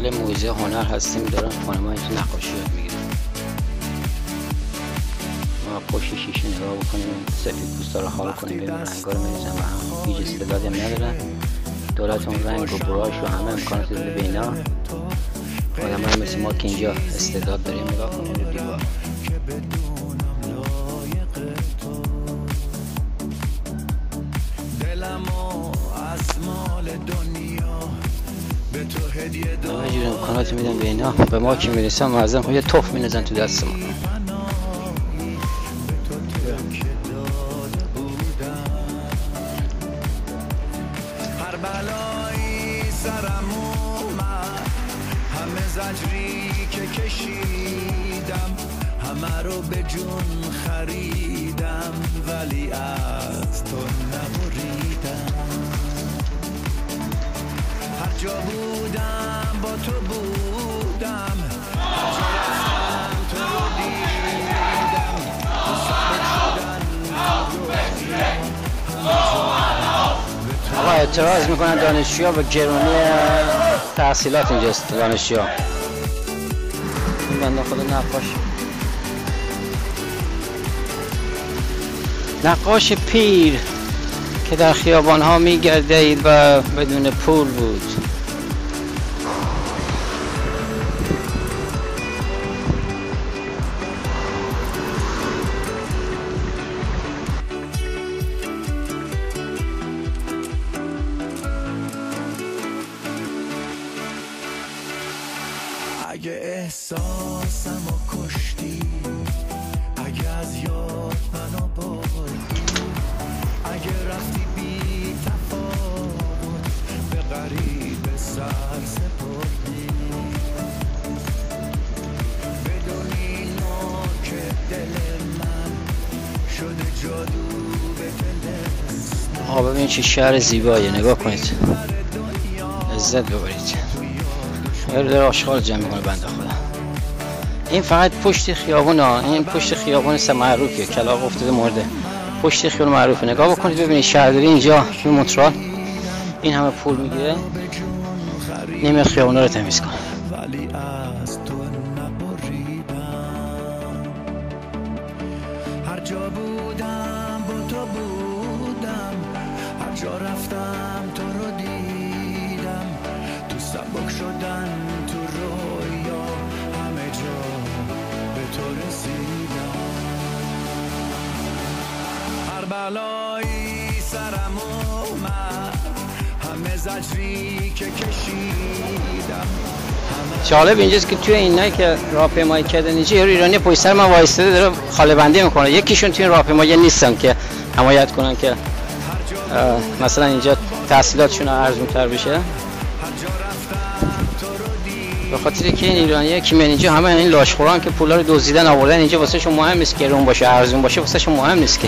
داخل موزه هنر هستیم، دارن خانم‌ها اینجا نقاشی یاد میگیرن. ما پشت شیشه نگاه بکنیم، سفید پوستا رو حال کنیم، ببینیم رنگا رو می‌ریزن و هم هیچ استعدادی هم ندارن. دولت اون رنگ و براش و همه امکانات داده به اینا. آدم‌های مثل ما که اینجا استعداد داریم نگاه کنیم رو دیوار. همه جور امکاناتی میدن به اینا، به ما که میرسن معظم یه توف مینزن تو دست ما. زجری که کشیدم همه رو به جون خریدم ولی از تو نبریدم. هر جا بودم با تو بودم، هر جا رفتم تو رو دیدم. تو سبک شدن آقا اعتراض میکنن دانشجوها به گرونی تحصیلات اینجاست. دانشجوها این بنده خدا نقاش پیر که در خیابان ها میگردید و بدون پول بود. اگه احساسمو کشتی، اگه از یاد منو بردی، اگه رفتی بی تفاوت به غریب سر سپردی، بدونی نوک دل من شده جادو به دل. آقا ببینید چه شهر زیباییه، نگاه کنید، لذت ببرید. داره آشغال جمع میکنه بنده خدا. این فقط پشت خیابون ها، این پشت خیابون معروفیه، کلاغ افتاده مرده. پشت خیابون معروفه، نگاه بکنید ببینید شهرداری اینجا تو مونترال این همه پول میگیره نیمه خیابونا رو تمیز کنه. ولی از تو نبریدم. هر جا بودم با تو بودم، هر جا رفتم تو رو دیدم. تو سبک شدن تو رویا همه جا به تو رسیدم. هر بلایی سرم اومد، همه زجری که کشیدم. جالب اینجاست که توی اینایی که راهپیمایی کردن اینجا یارو ایرانی پشت سر من وایساده داره خاله بندی میکنه. یکیشون توی این راهپیمایی نیستن که حمایت کنن که مثلا اینجا تحصیلاتشون ارزون‌تر بشه. به خاطر که این ایرانی‌ها که من اینجا همه این لاشخوران که پولا رو دزدیدن آوردن اینجا، واسه شون مهم نیست که گرون باشه ارزون باشه، واسه شون مهم نیست که